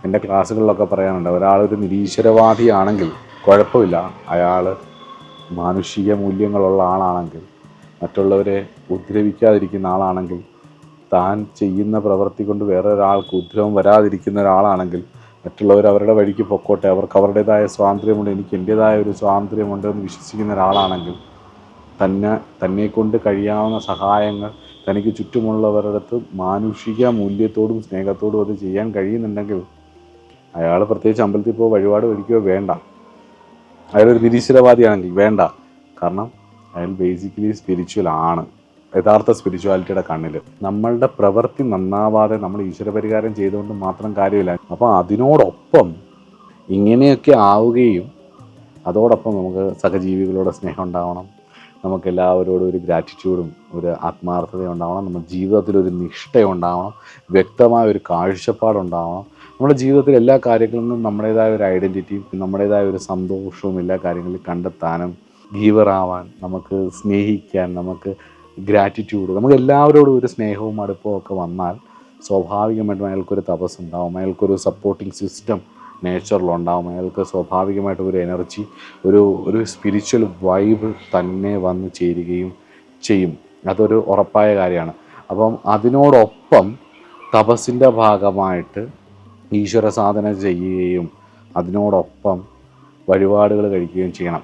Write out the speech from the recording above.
എൻ്റെ ക്ലാസ്സുകളിലൊക്കെ പറയാനുണ്ട്, ഒരാളൊരു നിരീശ്വരവാദിയാണെങ്കിൽ കുഴപ്പമില്ല, അയാൾ മാനുഷിക മൂല്യങ്ങളുള്ള ആളാണെങ്കിൽ, മറ്റുള്ളവരെ ഉപദ്രവിക്കാതിരിക്കുന്ന ആളാണെങ്കിൽ, താൻ ചെയ്യുന്ന പ്രവൃത്തി കൊണ്ട് വേറൊരാൾക്ക് ഉപദ്രവം വരാതിരിക്കുന്ന ഒരാളാണെങ്കിൽ, മറ്റുള്ളവർ അവരുടെ വഴിക്ക് പൊക്കോട്ടെ, അവർക്ക് അവരുടേതായ സ്വാതന്ത്ര്യമുണ്ട്, എനിക്ക് എൻ്റേതായ ഒരു സ്വാതന്ത്ര്യമുണ്ട് എന്ന് വിശ്വസിക്കുന്ന ഒരാളാണെങ്കിൽ, തന്നെക്കൊണ്ട് കഴിയാവുന്ന സഹായങ്ങൾ തനിക്ക് ചുറ്റുമുള്ളവരുടെ അടുത്ത് മാനുഷിക മൂല്യത്തോടും സ്നേഹത്തോടും അത് ചെയ്യാൻ കഴിയുന്നുണ്ടെങ്കിൽ, അയാൾ പ്രത്യേകിച്ച് അമ്പലത്തിൽ പോയി വഴിപാട് കഴിക്കുകയോ വേണ്ട. അയാളൊരു നിരീശ്വരവാദിയാണെങ്കിൽ വേണ്ട. കാരണം അയാൾ ബേസിക്കലി സ്പിരിച്വൽ ആണ്, യഥാർത്ഥ സ്പിരിച്വാലിറ്റിയുടെ കണ്ണിൽ. നമ്മളുടെ പ്രവൃത്തി നന്നാവാതെ നമ്മൾ ഈശ്വരപരിഹാരം ചെയ്തുകൊണ്ട് മാത്രം കാര്യമില്ല. അപ്പോൾ അതിനോടൊപ്പം ഇങ്ങനെയൊക്കെ ആവുകയും അതോടൊപ്പം നമുക്ക് സഹജീവികളോട് സ്നേഹം ഉണ്ടാവണം, നമുക്ക് എല്ലാവരോടും ഒരു ഗ്രാറ്റിറ്റ്യൂഡും ഒരു ആത്മാർത്ഥതയും ഉണ്ടാവണം, നമ്മുടെ ജീവിതത്തിലൊരു നിഷ്ഠയുണ്ടാവണം, വ്യക്തമായ ഒരു കാഴ്ചപ്പാടുണ്ടാവണം. നമ്മുടെ ജീവിതത്തിൽ എല്ലാ കാര്യങ്ങളിൽ നിന്നും നമ്മുടേതായ ഒരു ഐഡൻറ്റിറ്റിയും നമ്മുടേതായ ഒരു സന്തോഷവും എല്ലാ കാര്യങ്ങളിലും കണ്ടെത്താനും, ഗീവറാവാൻ, നമുക്ക് സ്നേഹിക്കാൻ, നമുക്ക് ഗ്രാറ്റിറ്റ്യൂഡ്, നമുക്ക് എല്ലാവരോടും ഒരു സ്നേഹവും അടുപ്പവും ഒക്കെ വന്നാൽ സ്വാഭാവികമായിട്ടും അയാൾക്കൊരു തപസ്സുണ്ടാവും, അയാൾക്കൊരു സപ്പോർട്ടിങ് സിസ്റ്റം നേച്ചറിലുണ്ടാവും, അയാൾക്ക് സ്വാഭാവികമായിട്ടും ഒരു എനർജി, ഒരു സ്പിരിച്വൽ വൈബ് തന്നെ വന്ന് ചേരുകയും ചെയ്യും. അതൊരു ഉറപ്പായ കാര്യമാണ്. അപ്പം അതിനോടൊപ്പം തപസ്സിൻ്റെ ഭാഗമായിട്ട് ഈശ്വര സാധന ചെയ്യുകയും അതിനോടൊപ്പം വഴിപാടുകൾ കഴിക്കുകയും ചെയ്യണം.